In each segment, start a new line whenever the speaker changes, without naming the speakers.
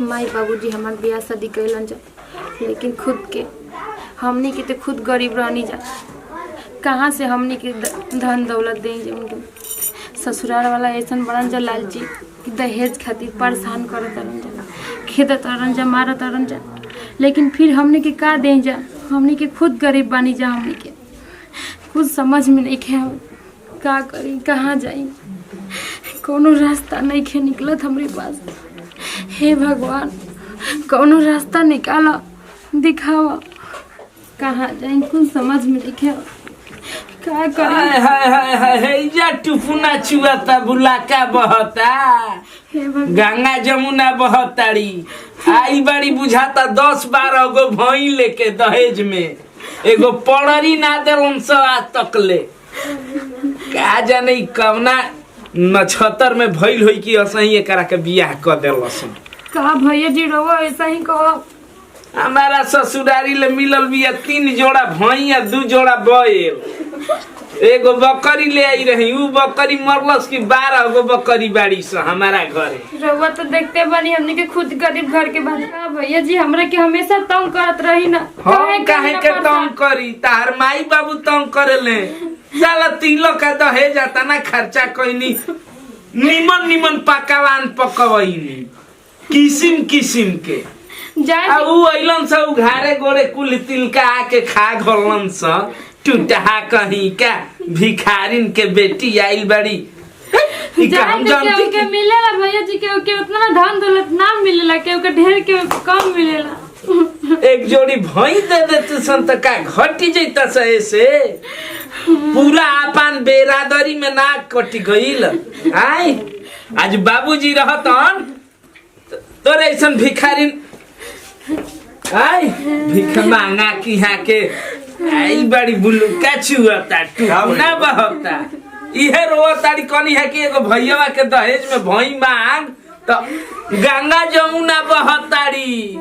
माई बाबूजी हमार ब्याह शादी कैलन जा, लेकिन खुद के हमनी के तो खुद गरीब रहनी जा। कहाँ से हमनी के धन दौलत दें जा। उनके ससुराल वाला ऐसा बड़न जा लालची कि दहेज खातिर परेशान करत रहन जा, खेदत रहन जा, मारत रहन जा। लेकिन फिर हमनी के का दें जा, हमनी के खुद गरीब बानी जा। हमनी के कुछ समझ में नहीं खे का करी, कहाँ जाई, कोनो रास्ता नहीं खे निकलत हमारे पास। हे भगवान, कोनो रास्ता निकाला, दिखावा, कहाँ जाए, कुछ समझ में नहीं खे का करी।
हाय हाय हाय हाय जा टुफुना चुआता, बुलाका बहता,
हे भगवान,
गंगा जमुना बहताड़ी। आई बड़ी बुझाता 10-12 गो भई लेके दहेज में, एगो पड़री ना देलन स आज तक ले। का जाने कवना नक्षत्र में भइल होई कि असही एकरा के बियाह क देलस।
का भैया जी रहो ऐसा ही कहो।
हमारा ससुरारी ले मिलल बिया 3 जोड़ा भई आ 2 जोड़ा बैल। एगो बकरी ले आई रही, उ बकरी मरलस की 12 गो बकरी बाड़ी स हमारा घरे।
रहुआ तो देखते बनी हमने के खुद गरीब घर के बात। भैया जी हमरा के हमेशा तंग करत रही ना।
हम काहे के तंग करी, तार माई बाबू तंग करेले। साला तिलो का दहेज आता ना खर्चा कइनी, निमन निमन पकवान पकवइनी किसिम किसिम के। आ उ अइलन स घारे गोड़े कुल तिलका आके खा घरलन स। टूटहा कहीं का भिखारिन के बेटी आइल बड़ी।
हम जानती के मिलेला भैया जी के उतना धन दौलत ना मिलेला, के ढेर के कम मिलेला।
एक जोड़ी भई दे देते सन त का घटी जैता से ऐसे पूरा अपन बेरादरी में ना कटी गईल। आई आज बाबूजी रहतन तोरे ऐसन भिखारिन आई भिख मांगा की यहाँ के आई बड़ी बुलुका चुआता, टूना बहता। इहे रोताड़ी कनी है कि एगो भैया के दहेज में भई मांग तो गंगा जमुना बहताड़ी।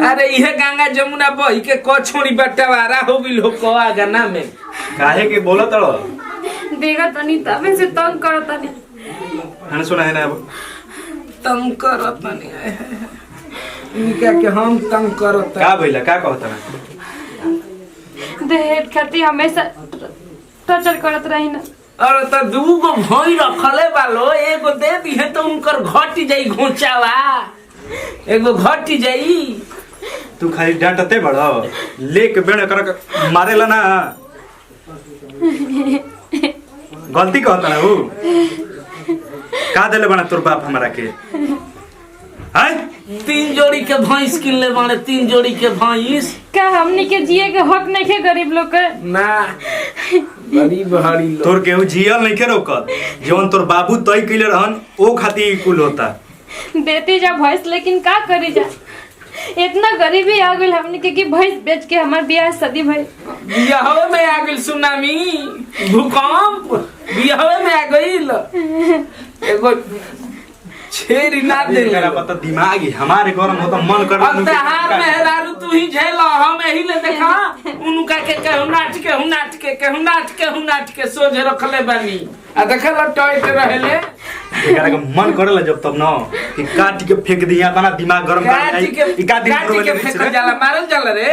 अरे इहे गंगा जमुना बही के कछोड़ी बटवारा हो गइल हो कवा गाना में।
काहे के बोलत तड़ो
देखा तनी तबे से तंग करत तनी।
हन सुना है ना, अब
तंग करत तनी इनका के हम तंग करत।
का भइला, का कहत ना?
दहेज खातिर हमेशा टॉर्चर करत रही ना।
अरे तो 2 गो भई रखले बालो, एगो दे दिहे तो उनकर घटी जाई घोचावा, एगो घटी जाई।
तू खाली डांटते बड़ो, लेके बेड़ कर मारेला ना। गलती कहता ना वो। का देले बना तोर बाप हमरा के? हाय
3 जोड़ी के भैंस किनले बाने, 3 जोड़ी के भैंस।
का हमनी के जिए के हक नहीं के गरीब लोग के
ना गरीब हरी लोग।
तोर केहू जियल नहीं के रोकत, जवन तोर बाबू तय कइले रहन ओ खातिर कुल होता।
देती जा भैंस, लेकिन का करी जा, इतना गरीबी आ गई हमनी के कि भैंस बेच के हमार ब्याह शादी भई।
बियाह में आ गइल सुनामी, भूकंप, बियाह में आ गइल। एगो छेरी ना दे
मेरा पता दिमाग ही हमारे गरम होता, मन कर।
अब तहार मेहरारू तू ही झेल, हम एही ले देखा उनका के कहू नाट के सोझे रखले बानी। आ देखला टॉयट रहेले
एकरा के मन करेला जब तब न कि काट के फेंक दिया तना दिमाग गरम कर
के फेंक जाला, मारल जाला रे।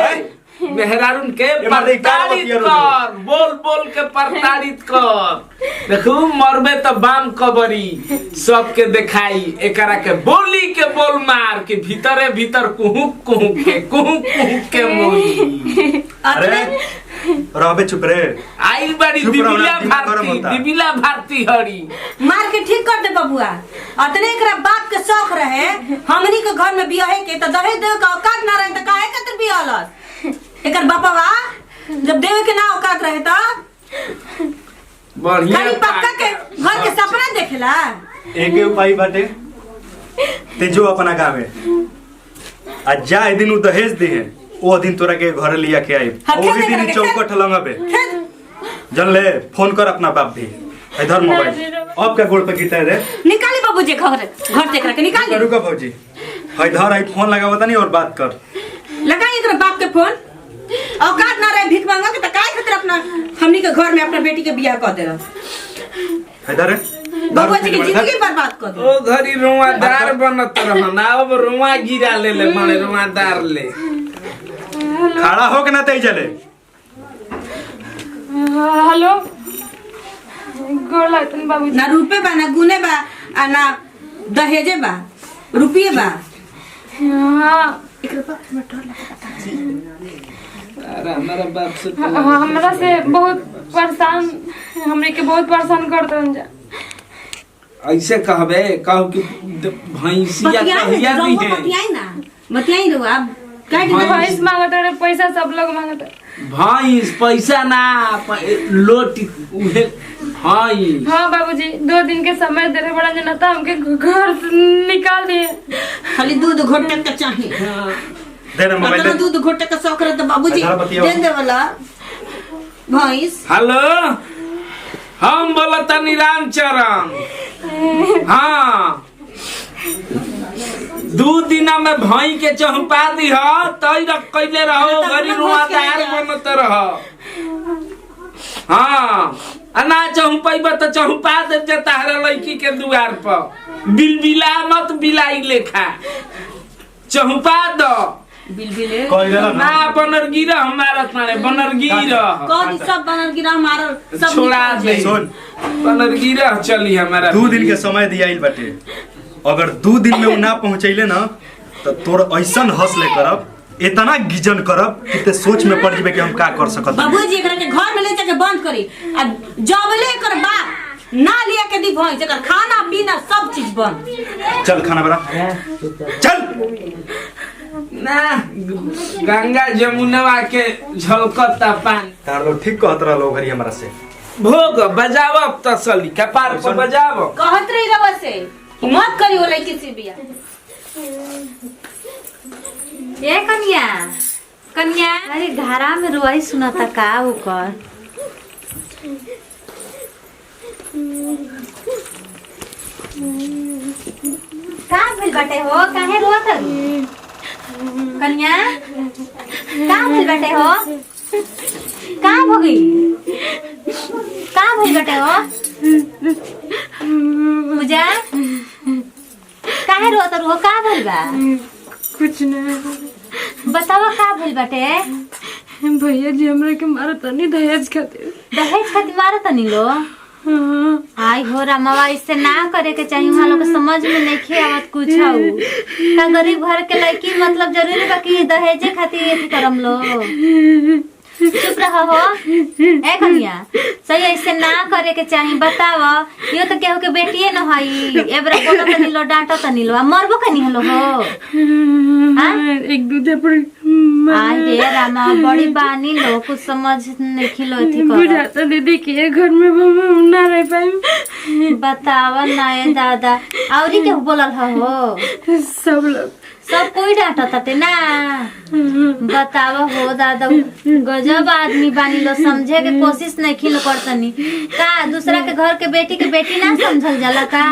मेहरारून के प्रताड़ित कर, बोल बोल के प्रताड़ित कर। देखू मरबे तो बाम कबरी सबके दिखाई, एकरा के बोली के बोल मार के भीतरे भीतर कुहुक के मोली।
अरे रहबे चुप रे।
आई बड़ी दिबिला भारती हरी
मार के ठीक कर दे बबुआ। अतने एकरा बाप के शौक रहे हमनी के घर में बियाह के, तो दहेज देवे का औकात ना रहे तो काहे खातिर बियाहलस? एकर बापवा जब देवे के ना औकात रहे तो
बढ़िया
खाली पक्का के घर के सपना देखेला।
एके उपाय बाटे, ते जो अपना गावे आ जा ए दिन उ दहेज दे है, ओ दिन तोरा के घर लिया के आई। ओ भी दिन चौकट लंगबे जन ले फोन कर अपना बाप भी। इधर मोबाइल अब क्या गोड़ पे गिरता है रे?
निकाली बाबूजी घर देख रहा के निकाली।
रुका भौजी, इधर आई फोन लगावता नहीं और बात कर।
लगाई एकरा बाप के फोन। औकात ना रहे भीख मांगा के, तो काहे खातिर अपना हमनी के घर में अपना बेटी के बियाह कर देला?
इधर
बबुआ जी की जिंदगी बर्बाद कर दो।
ओ घरी रुआदार बनत रहन अब रुआ गिरा ले माने रुआदार ले
खड़ा हो के ना तई चले।
हेलो गोर लागतन बाबूजी।
ना रुपए बा ना गुने बा आ ना दहेजे बा रुपये बा।
हाँ
अरे हमारा बाप से
हमरा से बहुत परेशान हमरे के बहुत परेशान करते हैं जा।
ऐसे कहबे कहो कि भैंसिया कहिया दी है
बतियाई रो आप काहे के
भैंस मांगत रहे पैसा सब लोग मांगत रहे।
भैंस पैसा ना लोट उहे भैंस।
हाँ बाबूजी 2 दिन के समय दे रहे बड़ा जना था हमके घर से निकाल दिए।
खाली दूध घोटे के चाहिए।
दे ना मोबाइल
अगर
दे।
दूध घोटे के शौक रहे तो बाबूजी
अच्छा, बतियाओ।
दे दे वाला भैंस।
हेलो हम बोलता रामचरण। हाँ 2 दिन में भई के चौपा दी तई रख कैले रहो गरी रुआदार बनत रह। हाँ अना चौपैब तो चौपा दे जता हर लड़की के दुआर पर बिलबिला मत बिलाई लेखा चौपा दो
बिलबिले
कोई देला
ना बनरगिरा हमारा थाने बनरगिरा
कौन सब बनल गिरा हमारा सब
छोड़ा दे
सुन
बनरगिरा चली हमारा
2 दिन के समय दियाइल बाटे। अगर 2 दिन में उ ना पहुंचैले ना तो तोर ऐसन हौसले करब इतना गिजन करब कि ते सोच में पड़ जेबे कि हम का कर सकत।
बाबूजी एकरा के घर में ले जाके बंद करी आ जबले एकर बाप ना लिया के दी भैंस एकर खाना पीना सब चीज बंद।
चल खाना बना चल।
ना गंगा जमुनवा के झलकता पानी
तार लोग ठीक कहत रहो घरी हमरा से।
भोग बजाव अब तसली कपार पर बजाव
कहत रही रवा से मत करी ओ लड़की से बिया।
ए कन्या कन्या अरे घरा में रोई सुनाता का ओकर का भइल बाटे हो काहे रोत हरी कन्या का भइल बाटे हो का भगी का भइल बाटे हो पूजा काहे रोत हो का भइल बा
कुछ ना
बतावा का भइल बाटे
भैया जी हमरा के मारा तनी दहेज खातिर।
दहेज खातिर मारा तनी लो
हाँ
आई हो रामावा इससे ना करे के चाहिए हम लोग समझ में नहीं आवत कुछ का गरीब घर के लड़की मतलब जरूरी बा कि दहेजे खातिर ये करम लो चुप रहो हो ए कन्या सही ऐसे ना करे के चाहिए बताव यो तो केहू के बेटिए न हई एबरा बोलो तनी लो डांटो तनी लो मरबो कनी हलो हो हां
एक दूसरे पर
आई रे रामा बड़ी बानी लो कुछ समझ नहीं खिलो थी कर
बुझाता दीदी के घर में हम ना रह पाए।
बतावा ना ए दादा औरी के बोलल हो
सब लोग
सब कोई डांटा ताते ना बतावा हो दादा गजब आदमी बानी लो समझे के कोशिश नहीं खिलो करतनी का दूसरा के घर के बेटी ना समझल जाला का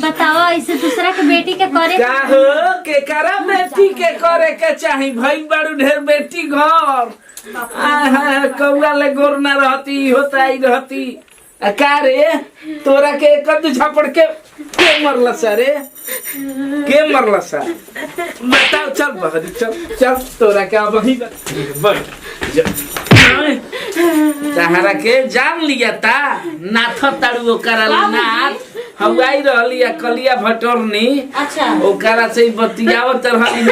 बतावा ऐसे दूसरा के बेटी के करे
का हो के करा बेटी के करे के चाही भई बारू ढेर बेटी घर कौआ ले गोर ना रहती होता ही रहती का रे तोरा के कद झपड़ के मरला सा रे के मरला सा बताओ चल बहरी चल चल तोरा के अब ही तहरा के जान लिया ता नाथ ताड़ू ओकरा नाथ हवाई रहलिया कलिया भटोरनी
अच्छा
ओकरा से बतियावत रहली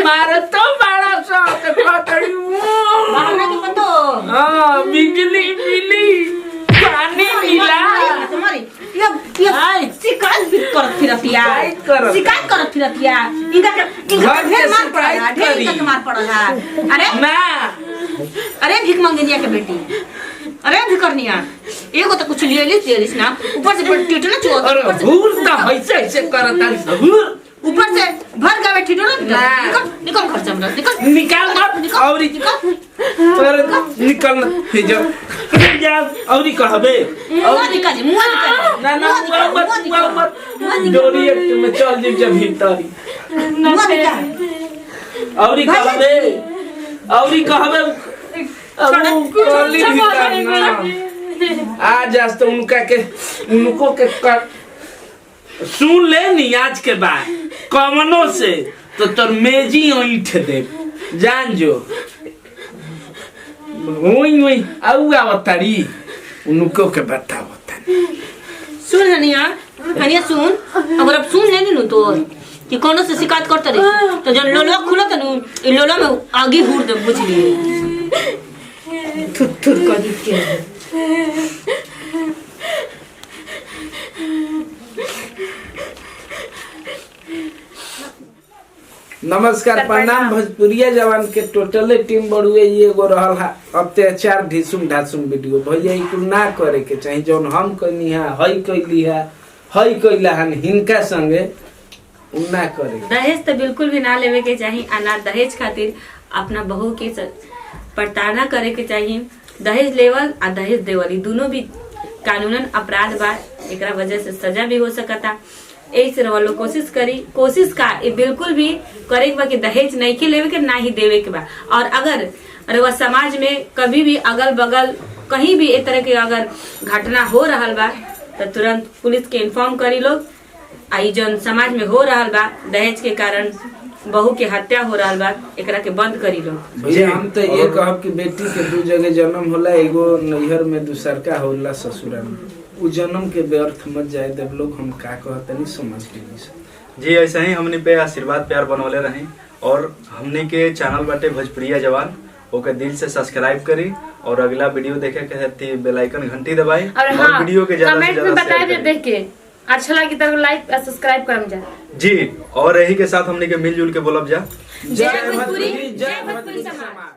मारे तो बड़ा सा फटड़ी
बहाना के पतो
हां बिजली बिजली पानी मिला
तुम्हारी ये शिकायत भी करत फिरतिया शिकायत करत फिरतिया इनका ढेर मार पड़ा है ढेर इनका मार पड़ा है। अरे
ना
अरे भीख मंगनिया के बेटी अरे भिकरनिया एगो तो कुछ ले लिस ना ऊपर से टीटो ना चो
और भूल तो ऐसे ऐसे करता सबूर
ऊपर से भर का बैठी डो ना निकल खर्चा हमरा निकल
निकाल और निकल जो जा और कहबे
मुंह निकाल
ना ना मत डोरी एक में चल जिम जब भीतरी
मुंह निकाल
और कहबे और कहबे कली भीतर ना आज तो उनको के सुन ले नी आज के बाद कमनो से तो तोर मेजी ईठ दे जान जो वही आउगा बतारी उनको के बताओ
सुन हनिया सुन अगर अब सुन लेनी नु तो कि कोनो से शिकायत करते रही तो जब लोलो खुला त नु ई लोलो में आगे हुर दे बुझ लिए थुर कर दी के
नमस्कार प्रणाम भोजपुरिया जवान के टोटले टीम बड़ुए ये एगो रहल है अत्याचार ढिसुम ढासुम वीडियो भैया ई कुल ना करे के चाहे जौन हम कहनी है हई कहली है हई कहला हन हिनका संगे ना करे
दहेज तो बिल्कुल भी ना लेवे के चाहिए आ ना दहेज खातिर अपना बहू के प्रताड़ना करे के चाहिए। दहेज लेवल आ दहेज देवल ई दोनों भी कानूनन अपराध बा, एकरा वजह से सजा भी हो सकता। ऐसे रहो कोशिश का ये बिल्कुल भी करे के बा कि दहेज नहीं के लेवे के ना ही देवे के बा। और अगर रवा समाज में कभी भी अगल बगल कहीं भी इस तरह के अगर घटना हो रहा बा तो तुरंत पुलिस के इन्फॉर्म करी लोग। आई जन समाज में हो रहा बा दहेज के कारण बहू के हत्या हो रहा बा एकरा के बंद करी लोग।
भैया हम तो ये कहब कि बेटी के दो जगह जन्म होला, एगो नैहर में दूसरका होला ससुरा में। उ जन्म के व्यर्थ मत जाए देव लोग। हम का कहते नहीं समझ लीजिए
जी। ऐसा ही हमने पे आशीर्वाद प्यार बनवले रही और हमने के चैनल बाटे भोजपुरिया जवान ओके दिल से सब्सक्राइब करी और अगला वीडियो देखे के बेल आइकन घंटी दबाई और वीडियो के ज्यादा से ज्यादा
बताए दे देख के अच्छा लगी तो लाइक और सब्सक्राइब करम जा
जी। और यही के साथ हमने के मिलजुल के बोलब जा
जय भोजपुरी समाज।